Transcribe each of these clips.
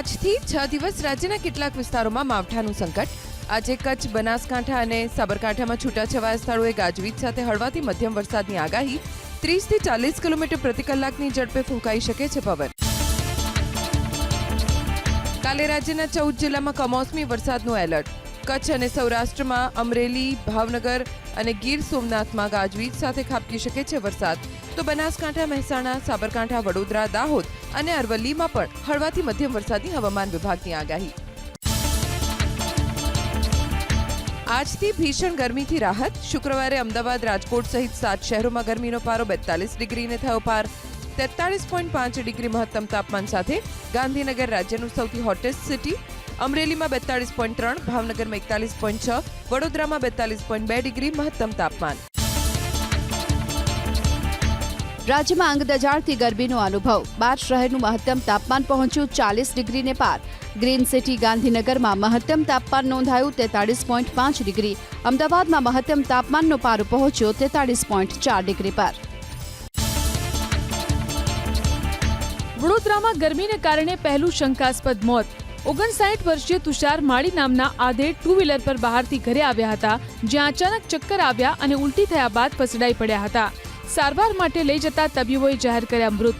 આજથી 6 દિવસ રાજ્યના કેટલાક વિસ્તારોમાં માવઠાનું સંકટ. આજે કચ્છ, બનાસકાંઠા અને સાબરકાંઠામાં છૂટાછવાયા સ્થળોએ ગાજવીજ સાથે હળવાથી મધ્યમ વરસાદની આગાહી. 30 થી 40 કિલોમીટર પ્રતિ કલાકની ઝડપે ફૂંકાઈ શકે છે પવન. કાલે રાજ્યના 14 જિલ્લામાં કમોસમી વરસાદનું એલર્ટ. કચ્છ અને સૌરાષ્ટ્રમાં અમરેલી, ભાવનગર અને ગીર સોમનાથમાં ગાજવીજ સાથે ખાબકી શકે છે વરસાદ. તો બનાસકાંઠા, મહેસાણા, સાબરકાંઠા, વડોદરા, દાહોદ અને અરવલ્લીમાં પણ હળવાથી મધ્યમ વરસાદની હવામાન વિભાગની આગાહી. આજથી ભીષણ ગરમીથી રાહત. શુક્રવારે અમદાવાદ, રાજકોટ સહિત 7 શહેરોમાં ગરમીનો પારો 42 ડિગ્રીને થયો પાર. 43.5 ડિગ્રી મહત્તમ તાપમાન સાથે ગાંધીનગર રાજ્યનું સૌથી હોટેસ્ટ સિટી. અમરેલીમાં 42.3, ભાવનગરમાં 41.6, વડોદરામાં 42.2 ડિગ્રી મહત્તમ તાપમાન. રાજ્યમાં આંગ દજાડતી ગરમીનો અનુભવ. 12 શહેરનું મહત્તમ તાપમાન પહોંચ્યું 40 ડિગ્રીને પાર. ગ્રીન સિટી ગાંધીનગરમાં મહત્તમ તાપમાન નોંધાયું 43.5 ડિગ્રી. અમદાવાદમાં મહત્તમ તાપમાનનો પારો પહોંચ્યો 43.4 ડિગ્રી પર. વડોદરામાં ગરમીને કારણે પહેલું શંકાસ્પદ મોત. 59 વર્ષીય તુષાર માળી નામના આધેડ 2 વ્હીલર પર બહારથી ઘરે આવ્યા હતા, જ્યાં અચાનક ચક્કર આવ્યા અને ઉલટી થયા બાદ ફસડાઈ પડ્યા હતા. સારવાર માટે લઈ જતા તબીબોએ જાહેર કર્યા મૃત.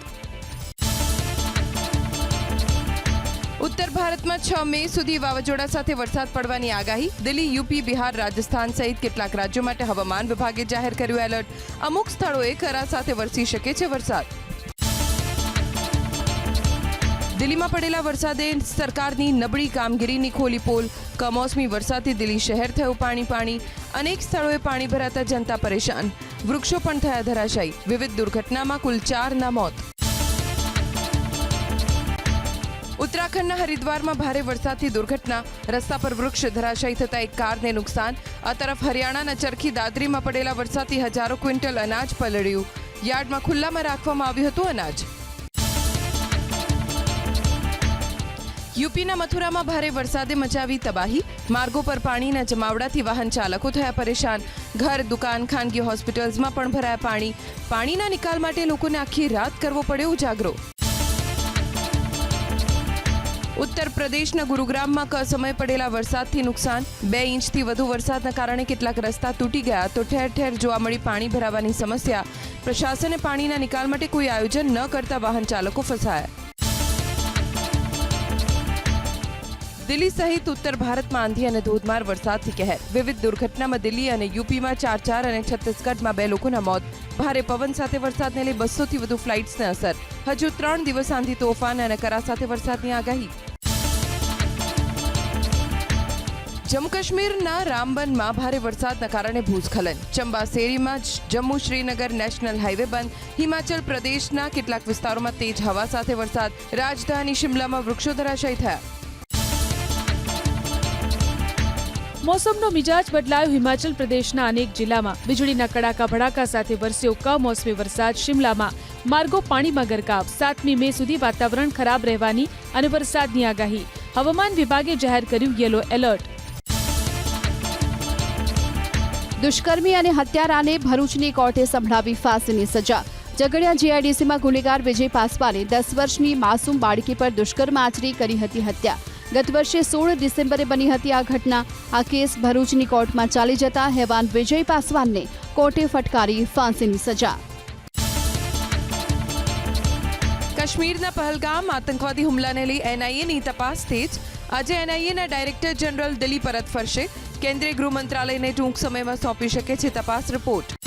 ઉત્તર ભારતમાં 6 મે સુધી વાવાઝોડા સાથે વરસાદ પડવાની આગાહી. દિલ્હી, યુપી, બિહાર, રાજસ્થાન સહિત કેટલાક રાજ્યો માટે હવામાન વિભાગે જાહેર કર્યું એલર્ટ. અમુક સ્થળોએ કરા સાથે વરસી શકે છે વરસાદ. દિલ્હીમાં પડેલા વરસાદે સરકારની નબળી કામગીરીની ખોલી પોલ. કમોસમી વરસાદથી દિલ્હી શહેર થયું પાણી. અનેક સ્થળોએ પાણી ભરાતા જનતા પરેશાન. વૃક્ષો પણ થયા ધરાશાયી. વિવિધ દુર્ઘટનામાં કુલ 4ના મોત. ઉત્તરાખંડના હરિદ્વારમાં ભારે વરસાદથી દુર્ઘટના. રસ્તા પર વૃક્ષ ધરાશાયી થતા એક કારને નુકસાન. આ તરફ હરિયાણાના ચરખી દાદરીમાં પડેલા વરસાદથી હજારો ક્વિન્ટલ અનાજ પલળ્યું. યાર્ડમાં ખુલ્લામાં રાખવામાં આવ્યું હતું અનાજ. યુપીના મથુરામાં ભારે વરસાદે મચાવી તબાહી. માર્ગો પર પાણીના જમાવડાથી વાહન ચાલકો થયા પરેશાન. ઘર, દુકાન, ખાનગી હોસ્પિટલ્સમાં પણ ભરાયા પાણી. પાણીના નિકાલ માટે લોકોને આખી રાત કરવો પડ્યો ઉજાગરો. ઉત્તર પ્રદેશના ગુરુગ્રામમાં કસમયે પડેલા વરસાદથી નુકસાન. 2 ઇંચથી વધુ વરસાદના કારણે કેટલાક રસ્તા તૂટી ગયા તો ઠેર ઠેર જોવા મળી પાણી ભરાવાની સમસ્યા. પ્રશાસને પાણીના નિકાલ માટે કોઈ આયોજન ન કરતા વાહન ચાલકો ફસાયા. દિલ્હી સહિત ઉત્તર ભારતમાં આંધી અને ધોધમાર વરસાદથી કહેર. વિવિધ દુર્ઘટનામાં દિલ્હી અને યુપીમાં 4 અને છત્તીસગઢમાં 2 લોકોના મોત. ભારે પવન સાથે વરસાદને લઈ 200થી વધુ ફ્લાઇટ્સને અસર. હજુ 3 દિવસ આંધી, તોફાન અને કરા સાથે વરસાદની આગાહી. જમ્મુ કાશ્મીરના રામબનમાં ભારે વરસાદના કારણે ભૂસ્ખલન. ચંબા શેરીમાં જમ્મુ શ્રીનગર નેશનલ હાઈવે બંધ. હિમાચલ પ્રદેશના કેટલાક વિસ્તારોમાં તેજ હવા સાથે વરસાદ. રાજધાની શિમલામાં વૃક્ષો ધરાશાયી થયા. મોસમનો મિજાજ બદલાયો. હિમાચલ પ્રદેશના અનેક જિલ્લામાં વીજળીના કડાકા ભડાકા સાથે વરસ્યો કમોસમી વરસાદ. શિમલામાં માર્ગો પાણીમાં ગરકાવ. 7મી મે સુધી વાતાવરણ ખરાબ રહેવાની અને વરસાદની આગાહી. હવામાન વિભાગે જાહેર કર્યું યેલો એલર્ટ. દુષ્કર્મી અને હત્યારાને ભરૂચની કોર્ટે સંભળાવી ફાંસીની સજા. ઝઘડિયા જીઆઈડીસીમાં ગુનેગાર વિજય પાસવાને 10 વર્ષની માસૂમ બાળકી પર દુષ્કર્મ આચરી કરી હતી હત્યા. ગત વર્ષે 16 ડિસેમ્બરે બની હતી આ ઘટના. આ કેસ ભરૂચની કોર્ટમાં ચાલી જતા હેવાન વિજય પાસવાનને કોર્ટે ફટકારી ફાંસીની સજા. કાશ્મીરના પહેલગામ આતંકવાદી હુમલાને લઈ એનઆઈએની તપાસ તેજ. આજે એનઆઈએના ડાયરેક્ટર જનરલ દિલ્હી પરત ફરશે. કેન્દ્રીય ગૃહ મંત્રાલયને ટૂંક સમયમાં સોંપી શકે છે તપાસ રિપોર્ટ.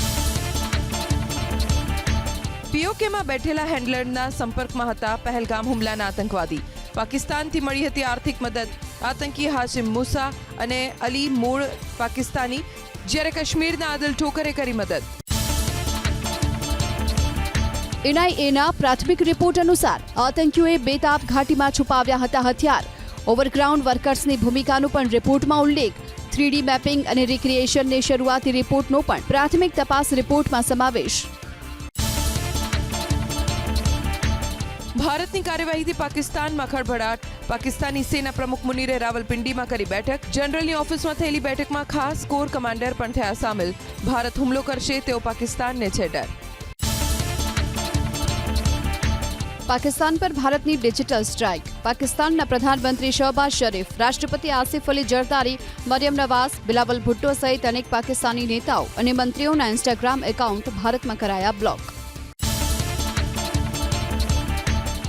પીઓકેમાં બેઠેલા હેન્ડલરના સંપર્કમાં હતા પહેલગામ હુમલાના આતંકવાદી. પાકિસ્તાનથી મળી હતી આર્થિક મદદ. આતંકી હાશિમ મુસા અને અલી મૂળ પાકિસ્તાની, જ્યારે કાશ્મીરના આદિલ ઠોકરે કરી મદદ. એનઆઈએના પ્રાથમિક રિપોર્ટ અનુસાર આતંકીઓએ બેતાબ ઘાટીમાં છુપાવ્યા હતા હથિયાર. ઓવરગ્રાઉન્ડ વર્કર્સની ભૂમિકાનો પણ રિપોર્ટમાં ઉલ્લેખ. 3D મેપિંગ અને રિક્રિએશનને શરૂઆતી રિપોર્ટનો પણ પ્રાથમિક તપાસ રિપોર્ટમાં સમાવેશ. ભારતની કાર્યવાહીથી પાકિસ્તાનમાં ખળભળાટ. પાકિસ્તાની સેના પ્રમુખ મુનીરે રાવલપિંડીમાં કરી બેઠક. જનરલની ઓફિસમાં થયેલી બેઠકમાં ખાસ કોર કમાન્ડર પણ થયા સામેલ. ભારત હુમલો કરશે તેવો પાકિસ્તાનને છે ડર. પાકિસ્તાન પર ભારતની ડિજિટલ સ્ટ્રાઇક. પાકિસ્તાનના પ્રધાનમંત્રી શહબાઝ શરીફ, રાષ્ટ્રપતિ આસિફ અલી ઝરદારી, મરિયમ નવાઝ, બિલાવલ ભુટ્ટો સહિત અનેક પાકિસ્તાની નેતાઓ અને મંત્રીઓના ઇન્સ્ટાગ્રામ એકાઉન્ટ ભારતમાં કરાયા બ્લોક.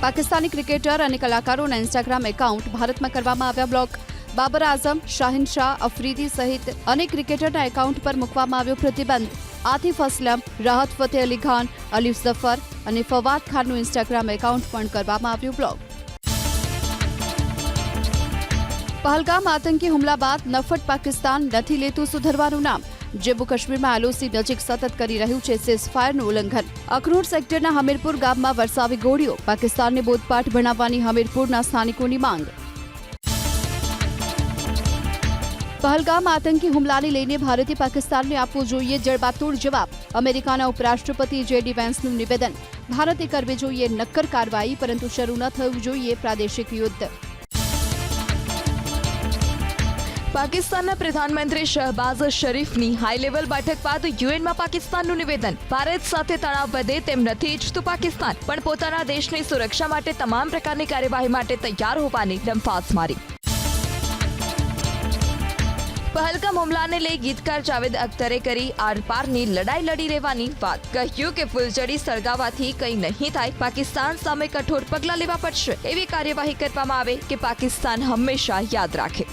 પાકિસ્તાની ક્રિકેટર અને કલાકારોના ઇન્સ્ટાગ્રામ એકાઉન્ટ ભારતમાં કરવામાં આવ્યા બ્લોક. બાબર આઝમ, શાહીન શાહ અફ્રીદી સહિત અનેક ક્રિકેટરના એકાઉન્ટ પર મૂકવામાં આવ્યો પ્રતિબંધ. આતિફ અસલમ, રાહત ફતેહ અલી ખાન, અલીફ ઝફર અને ફવાદ ખાનનું ઇન્સ્ટાગ્રામ એકાઉન્ટ પણ કરવામાં આવ્યું બ્લોક. પહલગામ આતંકી હુમલા બાદ નફટ પાકિસ્તાન નથી લેતું સુધરવાનું નામ. જમ્મુ કાશ્મીરમાં એલઓસી નજીક સતત કરી રહ્યું છે સીઝફાયરનું ઉલ્લંઘન. અખનૂર સેક્ટરના હમીરપુર ગામમાં વરસાવી ગોળીઓ. પાકિસ્તાનને બોધપાઠ ભણાવવાની હમીરપુરના સ્થાનિકોની માંગ. પહલગામ આતંકી હુમલાને લઈને ભારતે પાકિસ્તાનને આપવો જોઈએ જડબાતોડ જવાબ. અમેરિકાના ઉપરાષ્ટ્રપતિ JD વેન્સનું નિવેદન. ભારતે કરવી જોઈએ નક્કર કાર્યવાહી, પરંતુ શરૂ ન થવું જોઈએ પ્રાદેશિક યુદ્ધ. પાકિસ્તાનના પ્રધાનમંત્રી શહબાઝ શરીફની હાઈ લેવલ બેઠક બાદ યુએનમાં પાકિસ્તાનનું નિવેદન. ભારત સાથે તણાવ વધે તેમ નથી ઈચ્છતું પાકિસ્તાન, પણ પોતાના દેશની સુરક્ષા માટે તમામ પ્રકારની કાર્યવાહી માટે તૈયાર હોવાની દમફાસ મારી. પહલગામ હુમલાને લઈ ગીતકાર જાવેદ અખ્તરે કરી આરપારની લડાઈ લડી રહેવાની વાત. કહ્યું કે ફૂલઝડી સળગાવવાથી કંઈ નહીં થાય, પાકિસ્તાન સામે કઠોર પગલાં લેવા પડશે. એવી કાર્યવાહી કરવામાં આવે કે પાકિસ્તાન હંમેશા યાદ રાખે.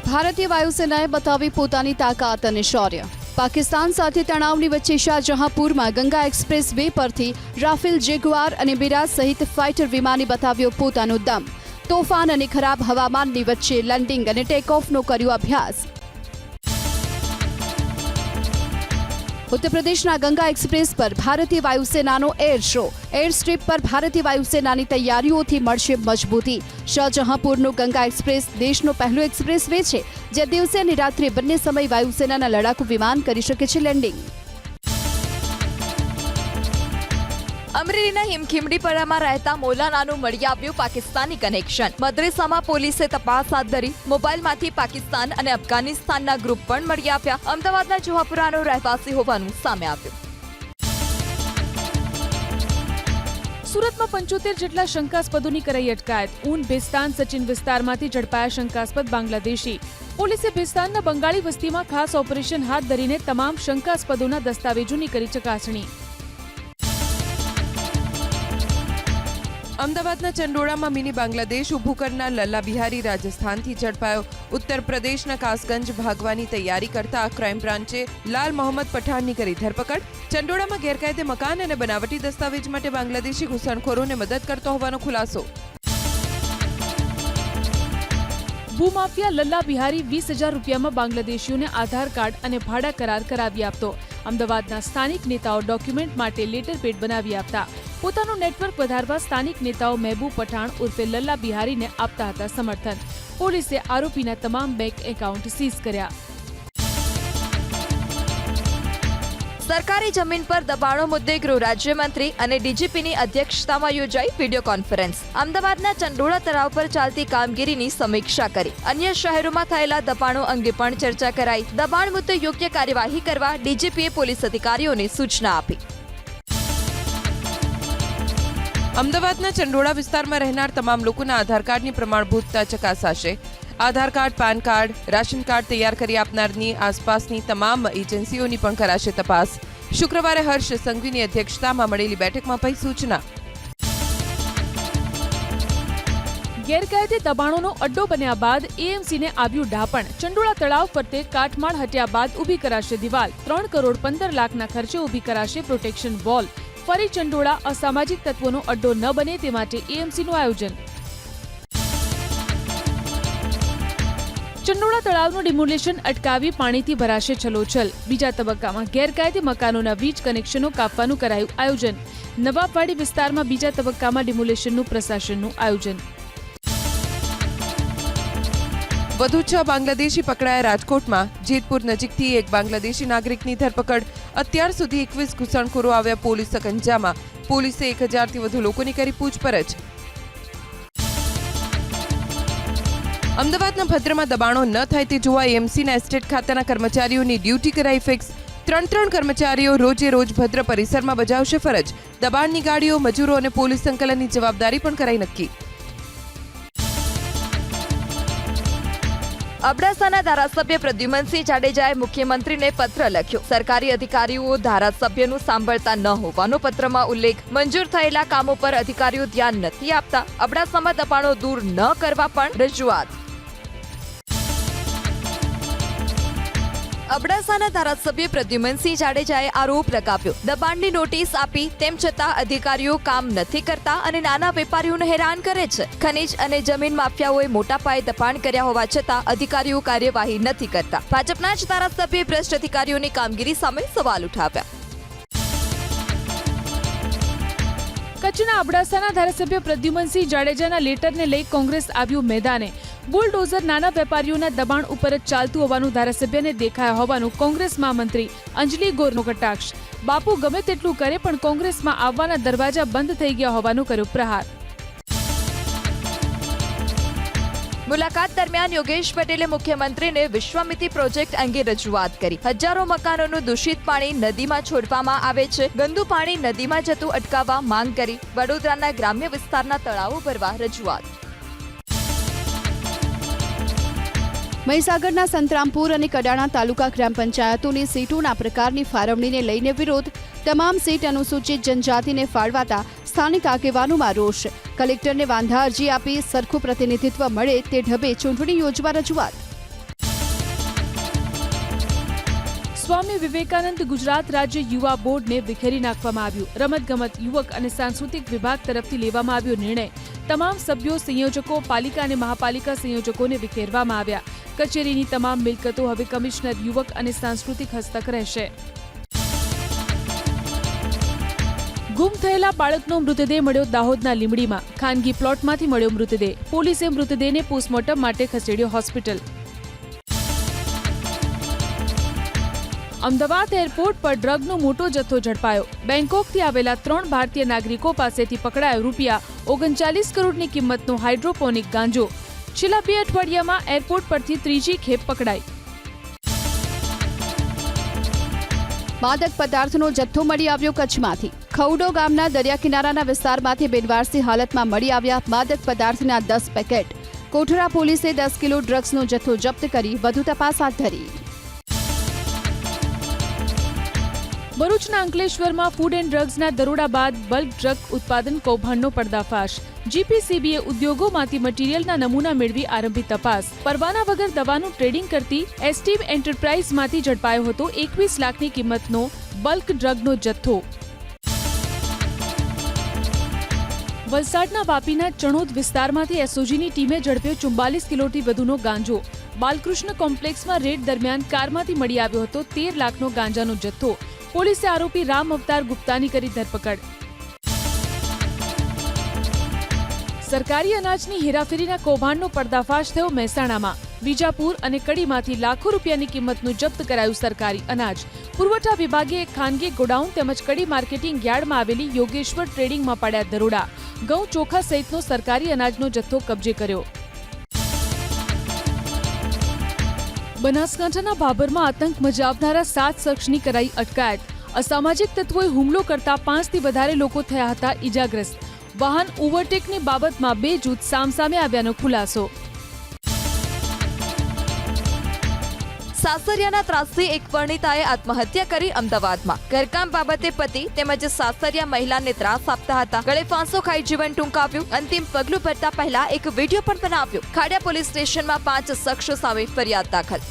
ભારતીય વાયુસેનાએ બતાવી પોતાની તાકાત અને શૌર્ય. પાકિસ્તાન સાથે તણાવની વચ્ચે શાહજહાંપુરમાં ગંગા એક્સપ્રેસ વે પરથી રાફેલ, જેગુઆર અને મિરાજ સહિત ફાઇટર વિમાને બતાવ્યો પોતાનો દમ. તોફાન અને ખરાબ હવામાનની વચ્ચે લેન્ડિંગ અને ટેક ઓફનો કર્યો અભ્યાસ. ઉત્તર પ્રદેશના ગંગા એક્સપ્રેસ પર ભારતીય વાયુસેનાનો એર શો. એર સ્ટ્રીપ પર ભારતીય વાયુસેનાની તૈયારીઓથી મળશે મજબૂતી. શાહજહાંપુરનો ગંગા એક્સપ્રેસ દેશનો પહેલો એક્સપ્રેસ વે છે જે દિવસે અને રાત્રે બંને સમય વાયુસેનાના લડાકુ વિમાન કરી શકે છે લેન્ડિંગ. અમરેલીના હિમખીમડીપરામાં રહેતા મૌલાનાનું મળી આવ્યું પાકિસ્તાની કનેક્શન. મદ્રેસામાં પોલીસે તપાસ હાથ ધરી. મોબાઈલમાંથી પાકિસ્તાન અને અફઘાનિસ્તાનના ગ્રુપ પણ મળી આવ્યા. અમદાવાદના જુહાપુરાનો રહેવાસી હોવાનું સામે આવ્યું. સુરતમાં 75 જેટલા શંકાસ્પદોની કરાઈ અટકાયત. ઊન ભેસ્તાન સચિન વિસ્તારમાંથી ઝડપાયા શંકાસ્પદ બાંગ્લાદેશી. પોલીસે ભેસ્તાનના બંગાળી વસ્તીમાં ખાસ ઓપરેશન હાથ ધરીને તમામ શંકાસ્પદોના દસ્તાવેજોની કરી ચકાસણી. અમદાવાદના ચંડોળામાં મિની બાંગ્લાદેશ ઊભું કરનાર લલ્લા બિહારી રાજસ્થાનથી ઝડપાયો. ઉત્તર પ્રદેશના કાસગંજ ભાગવાની તૈયારી કરતા ક્રાઇમ બ્રાન્ચે લાલ મોહમ્મદ પઠાણની કરી ધરપકડ. ચંડોળામાં ગેરકાયદે મકાન અને બનાવટી દસ્તાવેજ માટે બાંગ્લાદેશી ઘૂસણખોરોને મદદ કરતો હોવાનો ખુલાસો. ભૂમાફિયા લલ્લા બિહારી 20,000 રૂપિયામાં બાંગ્લાદેશીઓને આધાર કાર્ડ અને ભાડા કરાર કરાવી આપતો. અમદાવાદના સ્થાનિક નેતાઓ ડોક્યુમેન્ટ માટે લેટર પેડ બનાવી આપતા. પોતાનું નેટવર્ક વધારવા સ્થાનિક નેતાઓ મહેબૂબ પઠાણ ઉર્ફે લલ્લા બિહારીને આપતા હતા સમર્થન. પોલીસે આરોપીના તમામ બેંક એકાઉન્ટ સીઝ કર્યા. સરકારી જમીન પર દબાણો મુદ્દે ગૃહ રાજ્યમંત્રી અને ડીજીપીની અધ્યક્ષતામાં યોજાઈ વિડીયો કોન્ફરન્સ. અમદાવાદના ચંડોળા તળાવ પર ચાલતી કામગીરીની સમીક્ષા કરી. અન્ય શહેરોમાં થયેલા દબાણો અંગે પણ ચર્ચા કરાઈ. દબાણ મુદ્દે યોગ્ય કાર્યવાહી કરવા ડીજીપીએ પોલીસ અધિકારીઓને સૂચના આપી. અમદાવાદના ચંડોળા વિસ્તારમાં રહેનાર તમામ લોકોના આધાર કાર્ડની પ્રમાણભૂતતા ચકાસાશે. Aadhaar card, PAN card, ration card તૈયાર કરી આપનારની આસપાસની તમામ એજન્સીઓની પણ કરાશે તપાસ. શુક્રવારે હર્ષ સંઘવીની અધ્યક્ષતામાં મળેલી બેઠકમાં અપાઈ સૂચના. ગેરકાયદે દબાણોનો અડ્ડો બન્યા બાદ એએમસીને આવ્યું ડાપણ. ચંડોળા તળાવ ફરતે કાટમાળ હટ્યા બાદ ઊભી કરાશે દિવાલ. 3,15,00,000ના ખર્ચે ઊભી કરાશે પ્રોટેક્શન વોલ. ફરી ચંડોળા અસામાજિક તત્વોનો અડ્ડો ન બને તે માટે એએમસીનું આયોજન. ચંડોળા તળાવનું ડિમોલેશન અટકાવી પાણીથી ભરાશે છલોછલ. બીજા તબક્કામાં ગેરકાયદે મકાનોના વીજ કનેક્શનો કાપવાનું કરાયું આયોજન. નવાબવાડી વિસ્તારમાં બીજા તબક્કામાં ડિમોલેશનનું પ્રશાસનનું આયોજન. વધુ 6 બાંગ્લાદેશી પકડાયા રાજકોટમાં. જેતપુર નજીકથી એક બાંગ્લાદેશી નાગરિકની ધરપકડ. અત્યાર સુધી 21 ઘૂસણખોરો આવ્યા પોલીસ સકંજામાં. પોલીસે 1000થી વધુ લોકોની કરી પૂછપરછ. અમદાવાદના ભદ્રમાં દબાણો ન થાય તે જોવા એમસીના એસ્ટેટ ખાતાના કર્મચારીઓની ડ્યુટી કરાઈ ફિક્સ. ત્રણ કર્મચારીઓ રોજે રોજ ભદ્ર પરિસરમાં બજાવશે ફરજ. દબાણની ગાડીઓ, મજૂરો અને પોલીસ સંકલનની જવાબદારી પણ કરાઈ નક્કી. અબડાસાના ધારાસભ્ય પ્રદ્યુમનસિંહ જાડેજાએ મુખ્યમંત્રીને પત્ર લખ્યો. સરકારી અધિકારીઓ ધારાસભ્યનું સાંભળતા ન હોવાનો પત્રમાં ઉલ્લેખ. મંજૂર થયેલા કામો પર અધિકારીઓ ધ્યાન નથી આપતા. અબડાસામાં દબાણો દૂર ન કરવા પણ રજૂઆત. અબડાસાના ધારાસભ્ય પ્રદ્યુમનસિંહ જાડેજાએ આરોપ લગાવ્યો, દબાણની નોટિસ આપી તેમ છતાં અધિકારીઓ કામ નથી કરતા અને નાના વેપારીઓને હેરાન કરે છે. ખનીજ અને જમીન માફિયાઓએ મોટા પાયે દબાણ કર્યા હોવા છતાં અધિકારીઓ કાર્યવાહી નથી કરતા. ભાજપના જ ધારાસભ્યે ભ્રષ્ટ અધિકારીઓની કામગીરી સામે સવાલ ઉઠાવ્યા. કચ્છના અબડાસાના ધારાસભ્ય પ્રદ્યુમનસિંહ જાડેજાના લેટરને લઈ કોંગ્રેસ આવ્યું મેદાને. બુલડોઝર નાના વેપારીઓના દબાણ ઉપર જ ચાલતું હોવાનું ધારાસભ્યને દેખાયા હોવાનું કોંગ્રેસ મહામંત્રી અંજલિ ગોરનો કટાક્ષ. બાપુ ગમે તેટલું કરે પણ કોંગ્રેસમાં આવવાના દરવાજા બંધ થઈ ગયા હોવાનું કર્યો પ્રહાર. મુલાકાત દરમિયાન યોગેશ પટેલે મુખ્યમંત્રીને વિશ્વામિત્રી પ્રોજેક્ટ અંગે રજૂઆત કરી. હજારો મકાનોનું દૂષિત પાણી નદીમાં છોડવામાં આવે છે. ગંદુ પાણી નદીમાં જતું અટકાવવા માંગ કરી. વડોદરાના ગ્રામ્ય વિસ્તારના તળાવો ભરવા રજૂઆત. મહીસાગરના સંતરામપુર અને કડાણા તાલુકા ગ્રામ પંચાયતોની સીટોના પ્રકારની ફાળવણીને લઈને વિરોધ. તમામ સીટ અનુસૂચિત જનજાતિને ફાળવાતા સ્થાનિક આગેવાનોમાં રોષ. કલેક્ટરને વાંધા અરજી આપી સરખું પ્રતિનિધિત્વ મળે તે ઢબે ચૂંટણી યોજવા રજૂઆત. સ્વામી વિવેકાનંદ ગુજરાત રાજ્ય યુવા બોર્ડને વિખેરી નાખવામાં આવ્યું. રમતગમત, યુવક અને સાંસ્કૃતિક વિભાગ તરફથી લેવામાં આવ્યો નિર્ણય. તમામ સભ્યો, સંયોજકો, પાલિકા અને મહાપાલિકા સંયોજકોને વિખેરવામાં આવ્યા. કચેરીની તમામ મિલકતો હવે કમિશનર યુવક અને સાંસ્કૃતિક હસ્તક રહેશે. ગુમ થયેલા બાળકનો મૃતદેહ મળ્યો દાહોદના લીંબડીમાં. ખાનગી પ્લોટમાંથી મળ્યો મૃતદેહ. પોલીસે મૃતદેહને પોસ્ટમોર્ટમ માટે ખસેડ્યો હોસ્પિટલ. અમદાવાદ એરપોર્ટ પર ડ્રગનો મોટો જથ્થો ઝડપાયો. બેંકોકથી આવેલા 3 ભારતીય નાગરિકો પાસેથી પકડાયો રૂપિયા 39 કરોડની કિંમતનો હાઇડ્રોપોનિક ગાંજો. છેલ્લા 2 અઠવાડિયામાં એરપોર્ટ પરથી ત્રીજી ખેપ પકડાઈ. માદક પદાર્થનો જથ્થો મળી આવ્યો કચ્છમાંથી. ખવડો ગામના દરિયા કિનારાના વિસ્તારમાંથી બિનવારસી હાલતમાં મળી આવ્યા માદક પદાર્થના 10 પેકેટ. કોઠરા પોલીસે 10 કિલો ડ્રગ્સનો જથ્થો જપ્ત કરી વધુ તપાસ હાથ ધરી. ભરૂચના અંકલેશ્વરમાં ફૂડ એન્ડ ડ્રગ્સના દરોડા બાદ બલ્ક ડ્રગ ઉત્પાદન કૌભાંડનો પર્દાફાશ. જીપીસીબીએ ઉદ્યોગોમાંથી મટીરીયલના નમૂના મેળવી આરંભી તપાસ. પરવાના વગર દવાનું ટ્રેડિંગ કરતી એસ્ટીવ એન્ટરપ્રાઇઝમાંથી ઝડપાયો હતો 21 લાખની કિંમતનો બલ્ક ડ્રગનો જથ્થો. વલસાડના વાપીના ચણોદ વિસ્તારમાંથી એસઓજીની ટીમે ઝડપ્યો 44 કિલોથી વધુનો ગાંજો. બાલકૃષ્ણ કોમ્પ્લેક્સમાં રેડ દરમિયાન કારમાંથી મળી આવ્યો હતો 13 લાખનો ગાંજાનો જથ્થો. પોલીસે આરોપી રામ અવતાર ગુપ્તાની કરી ધરપકડ. સરકારી અનાજની હેરાફેરીના કૌભાંડનો પર્દાફાશ થયો મહેસાણામાં. વિજાપુર અને કડીમાંથી લાખો રૂપિયાની કિંમતનું જપ્ત કરાયું સરકારી અનાજ. પુરવઠા વિભાગે એક ખાનગી ગોડાઉન તેમજ કડી માર્કેટિંગ યાર્ડમાં આવેલી યોગેશ્વર ટ્રેડિંગમાં પાડ્યા દરોડા. ઘઉં, ચોખા સહિતનો સરકારી અનાજનો જથ્થો કબજે કર્યો. બનાસકાંઠાના ભાભરમાં આતંક મચાવનારા 7 શખ્સની કરાઈ અટકાયત. અસામાજિક તત્વોએ હુમલો કરતા 5થી વધારે લોકો થયા હતા ઈજાગ્રસ્ત. વાહન ઓવરટેકની બાબતમાં 2 જૂથ સામસામે આવ્યાનો ખુલાસો. સાસરિયાના ત્રાસથી એક પરિણીતાએ આત્મહત્યા કરી અમદાવાદમાં. ઘરકામ બાબતે પતિ તેમજ સાસરિયા મહિલાને ત્રાસ આપતા હતા. ગળે ફાંસો ખાઈ જીવન ટૂંકાવ્યું. અંતિમ પગલું ભરતા પહેલા એક વિડીયો પણ બનાવ્યો. ખાડિયા પોલીસ સ્ટેશનમાં 5 શખ્સો સામે ફરિયાદ દાખલ.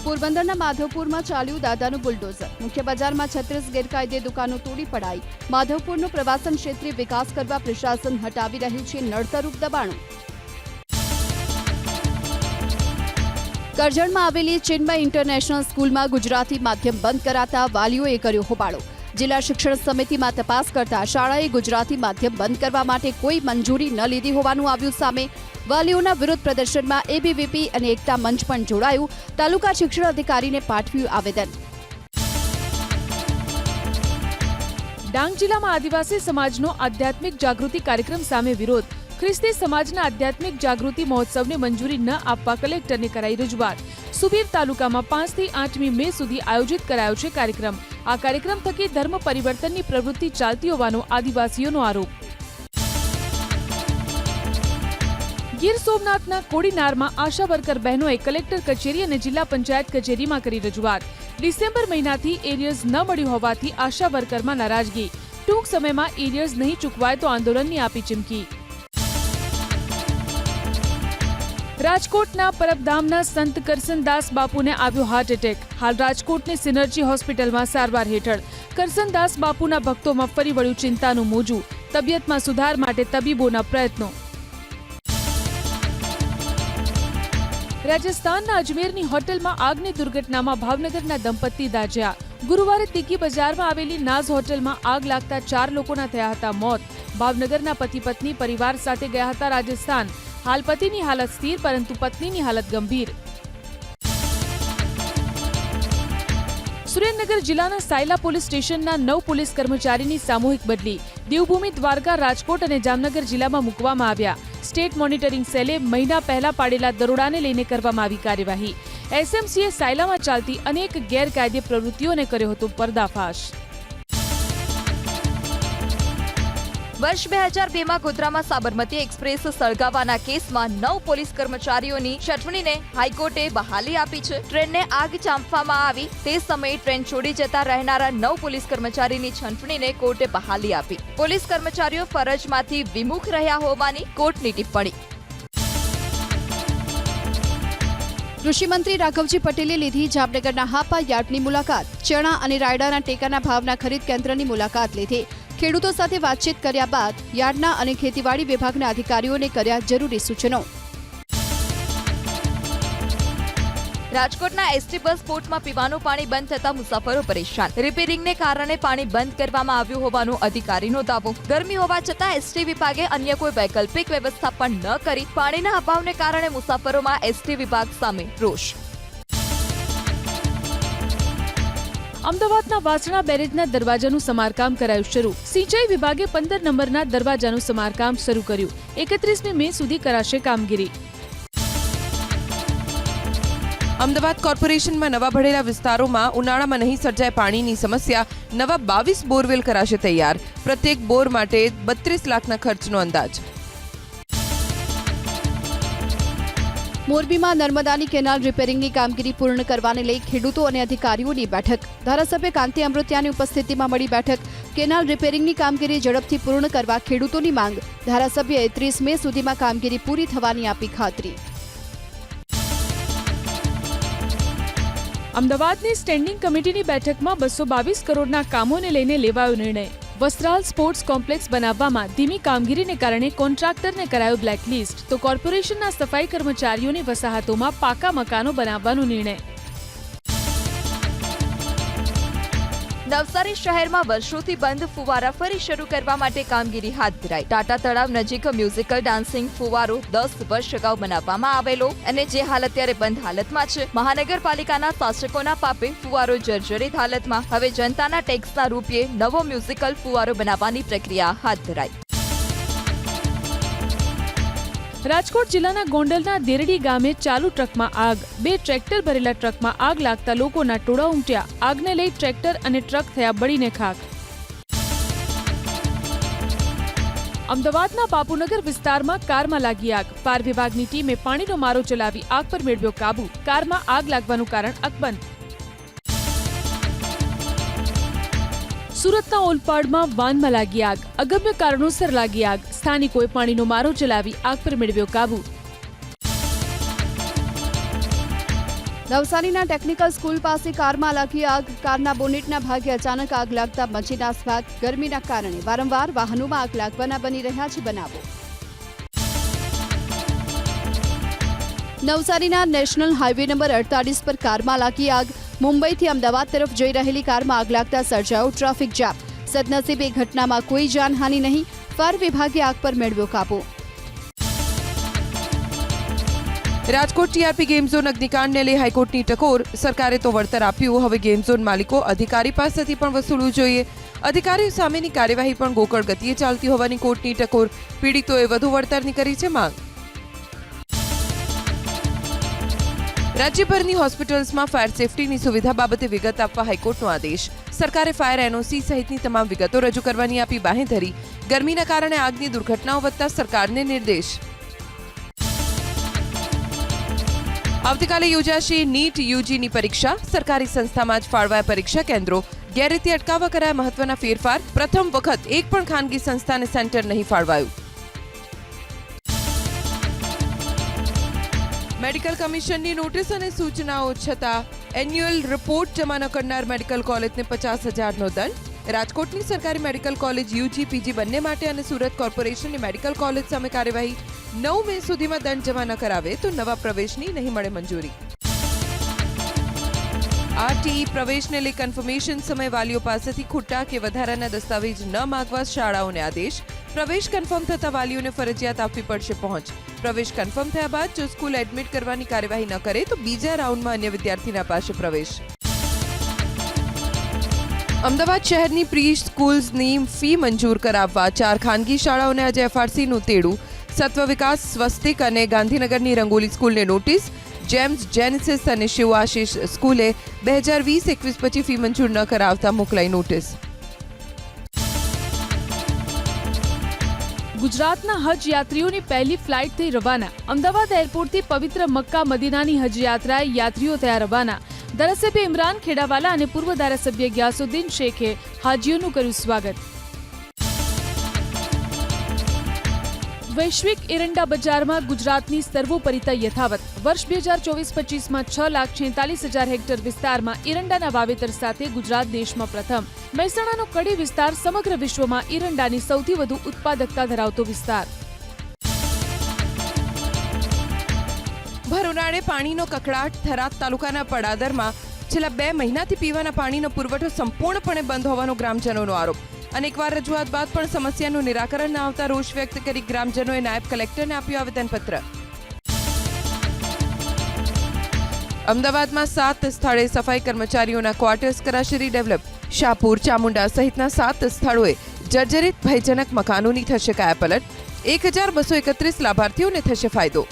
પોરબંદરના માધવપુરમાં ચાલ્યું દાદાનું બુલડોઝર. મુખ્ય બજારમાં 36 ગેરકાયદે દુકાનો તોડી પડાઈ. માધવપુરનો પ્રવાસન ક્ષેત્રે વિકાસ કરવા પ્રશાસન હટાવી રહ્યું છે નડતરરૂપ દબાણો. કરજણમાં આવેલી ચિન્મય ઇન્ટરનેશનલ સ્કૂલમાં ગુજરાતી માધ્યમ બંધ કરાતા વાલીઓએ કર્યો હોબાળો. જિલ્લા શિક્ષણ સમિતિમાં તપાસ કરતા શાળાએ ગુજરાતી માધ્યમ બંધ કરવા માટે કોઈ મંજૂરી ન લીધી હોવાનું આવ્યું સામે. વાલીઓના વિરોધ પ્રદર્શનમાં એબીવીપી અને એકતા મંચ પણ જોડાયું. તાલુકા શિક્ષણ અધિકારીને પાઠવ્યું આવેદન. ડાંગ જિલ્લામાં આદિવાસી સમાજનો આધ્યાત્મિક જાગૃતિ કાર્યક્રમ સામે વિરોધ. ખ્રિસ્તી સમાજના આધ્યાત્મિક જાગૃતિ મહોત્સવને મંજૂરી ન આપવા કલેક્ટરને કરાઈ રજૂઆત. સુબીર તાલુકામાં 5 થી 8મી મે સુધી આયોજિત કરાયો છે કાર્યક્રમ. આ કાર્યક્રમ થકી ધર્મ પરિવર્તનની પ્રવૃત્તિ ચાલતી હોવાનો આદિવાસીઓનો આરોપ. ગીર સોમનાથના કોડીનારમાં આશા વર્કર બહેનોએ કલેક્ટર કચેરી અને જિલ્લા પંચાયત કચેરીમાં કરી રજૂઆત. ડિસેમ્બર મહિનાથી એરિયર્સ ન મળ્યું હોવાથી આશા વર્કરમાં નારાજગી. ટૂંક સમયમાં એરિયર્સ નહીં ચૂકવાય તો આંદોલનની આપી ચીમકી. રાજકોટના પરબધામના સંત કરસનદાસ બાપુને આવ્યો હાર્ટ એટેક. હાલ રાજકોટની સિનર્જી હોસ્પિટલમાં સારવાર હેઠળ. કરસનદાસ બાપુના ભક્તોમાં ફરી વળ્યું ચિંતાનું મોજું. તબિયતમાં સુધાર માટે તબીબોના પ્રયત્નો. રાજસ્થાનના અજમેરની હોટલમાં આગની દુર્ઘટનામાં ભાવનગરના દંપતી દાઝ્યા. ગુરુવારે તીકી બજારમાં આવેલી નાઝ હોટલમાં આગ લાગતા 4 લોકોના થયા હતા મોત. ભાવનગરના પતિ પત્ની પરિવાર સાથે ગયા હતા રાજસ્થાન. હાલ પતિની હાલત સ્થિર પરંતુ પત્નીની હાલત ગંભીર. સુરેન્દ્રનગર જિલ્લાના સાયલા પોલીસ સ્ટેશનના 9 પોલીસ કર્મચારીની સામૂહિક બદલી. દેવભૂમિ, દ્વારકા, રાજકોટ અને જામનગર જિલ્લામાં મૂકવામાં આવ્યા. સ્ટેટ મોનિટરિંગ સેલે મહિના પહેલા પાડેલા દરોડાને લઈને કરવામાં આવી કાર્યવાહી. એસએમસીએ સાયલામાં ચાલતી અનેક ગેરકાયદે પ્રવૃત્તિઓને કર્યો હતો પર્દાફાશ. વર્ષ 2002માં ગોધરામાં સાબરમતી એક્સપ્રેસ સળગાવવાના કેસમાં 9 પોલીસ કર્મચારીઓની છટણીને હાઈકોર્ટે બહાલી આપી છે. ટ્રેનને આગ ચાંપવામાં આવી તે સમયે ટ્રેન છોડી જતા રહેનારા 9 પોલીસ કર્મચારીની છટણીને કોર્ટે બહાલી આપી. પોલીસ કર્મચારીઓ ફરજમાંથી વિમુખ રહ્યા હોવાની કોર્ટની ટિપ્પણી. કૃષિમંત્રી રાઘવજી પટેલે લીધી જામનગરના હાપા યાર્ડની મુલાકાત. ચણા અને રાયડાના ટેકાના ભાવના ખરીદ કેન્દ્રની મુલાકાત લીધી. ખેડૂતો સાથે વાતચીત કર્યા બાદ યાર્ડના અને ખેતીવાડી વિભાગના અધિકારીઓને કર્યા જરૂરી સૂચનો. રાજકોટના એસટી બસ પોર્ટમાં પીવાનું પાણી બંધ થતા મુસાફરો પરેશાન. રિપેરિંગને કારણે પાણી બંધ કરવામાં આવ્યું હોવાનો અધિકારીનો દાવો. ગરમી હોવા છતાં એસટી વિભાગે અન્ય કોઈ વૈકલ્પિક વ્યવસ્થા પણ ન કરી. પાણીના અભાવને કારણે મુસાફરોમાં એસટી વિભાગ સામે રોષ. અમદાવાદના વાસણા બેરેજના દરવાજાનું સમારકામ કરાયું શરૂ. સિંચાઈ વિભાગે 15 નંબરના દરવાજાનું સમારકામ શરૂ કર્યું. 31મી મે સુધી કરાશે કામગીરી. અમદાવાદ કોર્પોરેશનમાં નવા ભળેલા વિસ્તારોમાં ઉનાળામાં નહીં સર્જાય પાણીની સમસ્યા. નવા 22 બોરવેલ કરાશે તૈયાર. પ્રત્યેક બોર માટે 32 લાખના ખર્ચનો અંદાજ. મોરબીમાં નર્મદાની કેનાલ રિપેરિંગની કામગીરી પૂર્ણ કરવાને લઈ ખેડૂતો અને અધિકારીઓની બેઠક. ધારાસભ્ય કાંતિ અમૃતિયાની ઉપસ્થિતિમાં મળી બેઠક. કેનાલ રિપેરિંગની કામગીરી ઝડપથી પૂર્ણ કરવા ખેડૂતોની માંગ. ધારાસભ્યએ 30 મે સુધીમાં કામગીરી પૂરી થવાની આપી ખાતરી. અમદાવાદની સ્ટેન્ડિંગ કમિટીની બેઠકમાં 222 કરોડના કામોને લઈને લેવાયો નિર્ણય. વસ્ત્રાલ સ્પોર્ટ્સ કોમ્પ્લેક્સ બનાવવામાં ધીમી કામગીરીને કારણે કોન્ટ્રાક્ટરને કરાયો બ્લેકલિસ્ટ તો કોર્પોરેશનના સફાઈ કર્મચારીઓની વસાહતોમાં પાકા મકાનો બનાવવાનો નિર્ણય. નવસારી શહેરમાં વર્ષોથી બંધ ફુવારા ફરી શરૂ કરવા માટે કામગીરી હાથ ધરાઈ. ટાટા તળાવ નજીક મ્યુઝિકલ ડાન્સિંગ ફુવારો 10 વર્ષ અગાઉ બનાવવામાં આવેલો અને જે હાલ અત્યારે બંધ હાલતમાં છે. મહાનગરપાલિકાના શાસકોના પાપે ફુવારો જર્જરિત હાલતમાં. હવે જનતાના ટેક્સના રૂપિયે નવો મ્યુઝિકલ ફુવારો બનાવવાની પ્રક્રિયા હાથ ધરાઈ. રાજકોટ જિલ્લાના ગોંડલના દેરડી ગામે ચાલુ ટ્રકમાં આગ. 2 ટ્રેક્ટર ભરેલા ટ્રકમાં આગ લાગતા લોકોના ટોળા ઉમટ્યા. આગને લઈ ટ્રેક્ટર અને ટ્રક થયા બળીને ખાખ. અમદાવાદના બાપુનગર વિસ્તારમાં કારમાં લાગી આગ. ફાયર વિભાગની ટીમે પાણીનો મારો ચલાવી આગ પર મેળવ્યો કાબુ. કારમાં આગ લાગવાનું કારણ અકબંધ. સુરતના ઓલપાડમાં વાનમાં લાગી આગ. અગમ્ય કારણોસર લાગી આગ. સ્થાનિકોએ પાણીનો મારો ચલાવી આગ પર મેળવ્યો કાબુ. નવસારીના ટેકનિકલ સ્કૂલ પાસે કારમાં લાગી આગ. કારના બોનેટના ભાગે અચાનક આગ લાગતા મચી નાસભાગ. ગરમીના કારણે વારંવાર વાહનોમાં આગ લાગવાના બની રહ્યા છે બનાવો. નવસારીના નેશનલ હાઈવે નંબર 48 પર કારમાં લાગી આગ. મુંબઈથી અમદાવાદ તરફ જઈ રહેલી કારમાં આગ લાગતા સર્જાયો ટ્રાફિક જામ. સદનસીબે ઘટનામાં કોઈ જાનહાનિ નહીં. ફાયર વિભાગે આગ પર મેળવ્યો કાબુ. રાજકોટ ટીઆરપી ગેમ ઝોન અગ્નિકાંડને લઈ હાઈકોર્ટની ટકોર. સરકારે તો વળતર આપ્યું, હવે ગેમ ઝોન માલિકો અધિકારી પાસેથી પણ વસૂલવું જોઈએ. અધિકારીઓ સામેની કાર્યવાહી પણ ગોકળ ગતિએ ચાલતી હોવાની કોર્ટની ટકોર. પીડિતોએ વધુ વળતરની કરી છે માંગ. રાજ્યભરની હોસ્પિટલ્સમાં ફાયર સેફટીની સુવિધા બાબતે વિગત આપવા હાઈકોર્ટનો આદેશ. સરકારે ફાયર એનઓસી સહિતની તમામ વિગતો રજૂ કરવાની આપી બાંહેધરી. ગરમીના કારણે આગની દુર્ઘટનાઓ વધતા સરકારને નિર્દેશ. આવતીકાલે યોજાશે નીટ યુજીની પરીક્ષા. સરકારી સંસ્થામાં જ ફાળવાયા પરીક્ષા કેન્દ્રો. ગેરરીતિ અટકાવવા કરાયા મહત્વના ફેરફાર. પ્રથમ વખત એક પણ ખાનગી સંસ્થાને સેન્ટર નહીં ફાળવાયું. મેડિકલ કમિશનની નોટિસ અને સૂચનાઓ છતાં એન્યુઅલ રિપોર્ટ જમા ન કરનાર મેડિકલ કોલેજને 50,000નો દંડ. રાજકોટની સરકારી મેડિકલ કોલેજ યુજી પીજી બંને માટે અને સુરત કોર્પોરેશનની મેડિકલ કોલેજ સામે કાર્યવાહી. 9 મે સુધીમાં દંડ જમા ન કરાવે તો નવા પ્રવેશની નહીં મળે મંજૂરી. આરટીઈ પ્રવેશને લઈ કન્ફર્મેશન સમય વાલીઓ પાસેથી ખોટા કે વધારાના દસ્તાવેજ ન માંગવા શાળાઓને આદેશ. પ્રવેશ કન્ફર્મ થતા વાલીઓને ફરજિયાત આપવી પડશે પહોંચ. પ્રવેશ કન્ફર્મ થયા બાદ જો સ્કૂલ એડમિટ કરવાની કાર્યવાહી ન કરે તો બીજા રાઉન્ડમાં અન્ય વિદ્યાર્થીને અપાશે પ્રવેશ. અમદાવાદ શહેરની પ્રી સ્કૂલ્સની ફી મંજૂર કરાવવા 4 ખાનગી શાળાઓને આજે એફઆરસીનું તેડું. સત્વ વિકાસ, સ્વસ્તિક અને ગાંધીનગરની રંગોલી સ્કૂલને નોટિસ. જેમ્સ, જેનેસિસ અને શિવ આશીષ સ્કૂલે 2020-21 પછી ફી મંજૂર ન કરાવતા મોકલાઈ નોટિસ. ગુજરાતના હજ યાત્રીઓની પહેલી ફ્લાઇટ થઈ રવાના. અમદાવાદ એરપોર્ટથી પવિત્ર મક્કા મદીનાની હજ યાત્રાએ યાત્રીઓ થયા રવાના. ધારાસભ્ય ઇમરાન ખેડાવાલા અને પૂર્વ ધારાસભ્ય ગ્યાસુદ્દીન શેખે હાજીઓનું કર્યું સ્વાગત. વૈશ્વિક એરંડા બજારમાં ગુજરાતની સર્વોપરિતા યથાવત. વર્ષ 2024-25માં 6,46,000 હેક્ટર વિસ્તારમાં એરંડાના વાવેતર સાથે ગુજરાત દેશમાં પ્રથમ. મહેસાણાનો કડી વિસ્તાર સમગ્ર વિશ્વમાં એરંડાની સૌથી વધુ ઉત્પાદકતા ધરાવતો વિસ્તાર. ભર ઉનાળે પાણીનો કકળાટ. થરાદ તાલુકાના પડાદરમાં છેલ્લા 2 મહિનાથી પીવાના પાણીનો પુરવઠો સંપૂર્ણપણે બંધ હોવાનો ગ્રામજનોનો આરોપ. અનેકવાર રજૂઆત બાદ પણ સમસ્યાનું નિરાકરણ ન આવતા રોષ વ્યક્ત કરી ગ્રામજનોએ નાયબ કલેક્ટરને આપ્યું આવેદનપત્ર. અમદાવાદમાં 7 સ્થળે સફાઈ કર્મચારીઓના ક્વાર્ટર્સ કરાશે રીડેવલપ. શાહપુર, ચામુંડા સહિતના 7 સ્થળોએ જર્જરિત ભયજનક મકાનોની થશે કાયાપલટ. 1,231 લાભાર્થીઓને થશે ફાયદો.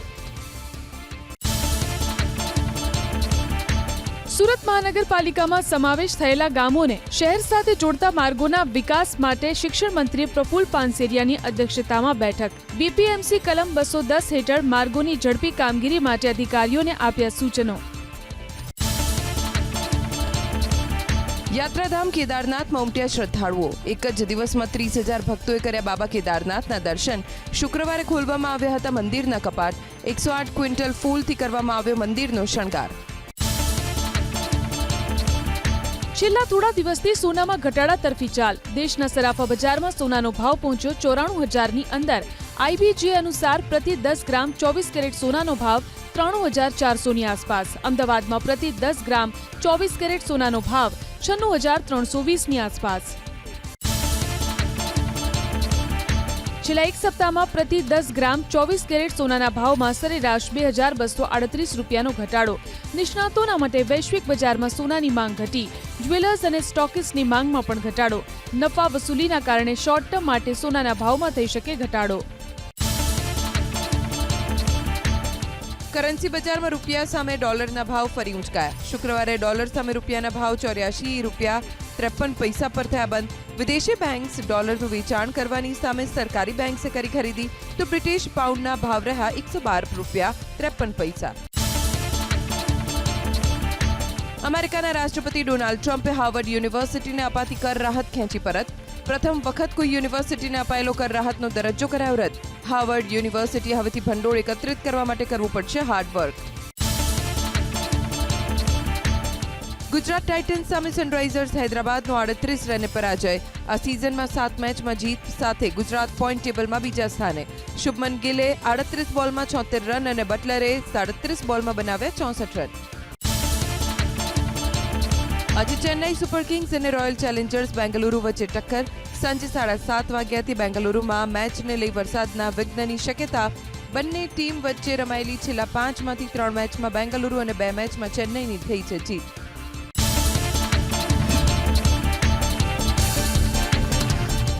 સુરત મહાનગરપાલિકામાં સમાવેશ થયેલા ગામોને શહેર સાથે જોડતા માર્ગોના વિકાસ માટે શિક્ષણ મંત્રી પ્રફુલ પાનસેરિયાની અધ્યક્ષતામાં બેઠક. બીપીએમસી કલમ 210 હેઠળ માર્ગોની ઝડપી કામગીરી માટે અધિકારીઓને આપ્યા સૂચનો. યાત્રાધામ કેદારનાથમાં ઉમટ્યા શ્રદ્ધાળુઓ. એક જ દિવસમાં 30,000 ભક્તોએ કર્યા બાબા કેદારનાથના દર્શન. શુક્રવારે ખોલવામાં આવ્યા હતા મંદિરના કપાટ. 108 ક્વિન્ટલ ફૂલથી કરવામાં આવ્યો મંદિરનો શણગાર. છેલ્લા થોડા દિવસથી સોનામાં ઘટાડા તરફી ચાલ. દેશના સરાફા બજારમાં સોનાનો ભાવ પહોંચ્યો 94,000ની અંદર. આઈબીજે અનુસાર પ્રતિ 10 ગ્રામ 24 કેરેટ સોનાનો ભાવ 93,400ની આસપાસ. અમદાવાદમાં પ્રતિ 10 ગ્રામ 24 કેરેટ સોનાનો ભાવ 96,320ની આસપાસ. છેલ્લા એક સપ્તાહમાં પ્રતિ 10 ગ્રામ 24 કેરેટ સોનાના ભાવમાં સરેરાશ 2,238 રૂપિયાનો ઘટાડો. નિષ્ણાતોના મતે વૈશ્વિક બજારમાં સોનાની માંગ ઘટી. જ્વેલર્સ અને સ્ટોકિસ્ટની માંગમાં પણ ઘટાડો. નફા વસૂલીના કારણે શોર્ટ ટર્મ માટે સોનાના ભાવમાં થઈ શકે ઘટાડો. કરન્સી બજારમાં રૂપિયા સામે ડોલરના ભાવ ફરી ઊંચકાયા. શુક્રવારે ડોલર સામે રૂપિયાના ભાવ 84 રૂપિયા 53 પૈસા પર થયા બંધ. વિદેશી બેંક્સ ડોલરનું વેચાણ કરવાની સામે સરકારી બેંક્સે કરી ખરીદી તો બ્રિટિશ પાઉન્ડના ભાવ રહ્યા 112 રૂપિયા 53 પૈસા. અમેરિકાના રાષ્ટ્રપતિ ડોનાલ્ડ ટ્રમ્પે હાર્વર્ડ યુનિવર્સિટીને અપાતી કર રાહત ખેંચી પરત. પ્રથમ વખત કોઈ યુનિવર્સિટીને અપાયેલો કર રાહતનો દરજ્જો કરાયો રદ. હાર્વર્ડ યુનિવર્સિટી હવેથી ભંડોળ એકત્રિત કરવા માટે કરવું પડશે હાર્ડ વર્ક. ગુજરાત ટાઇટન્સ સામે સનરાઇઝર્સ હૈદરાબાદનો 38 રને પરાજય. આ સિઝનમાં 7 મેચમાં જીત સાથે ગુજરાત પોઈન્ટ ટેબલમાં બીજા સ્થાને. શુભમન ગિલે 38 બોલમાં 76 રન અને બટલરે 37 બોલમાં બનાવ્યા 64 રન. આજે ચેન્નાઈ સુપર કિંગ્સ અને રોયલ ચેલેન્જર્સ બેંગલુરુ વચ્ચે ટક્કર. સાંજે 7:30 વાગ્યાથી બેંગલુરુમાં મેચને લઈ વરસાદના વિઘ્નની શક્યતા. બંને ટીમ વચ્ચે રમાયેલી છેલ્લા 5માંથી 3 મેચમાં બેંગલુરુ અને 2 મેચમાં ચેન્નાઈની થઈ છે જીત.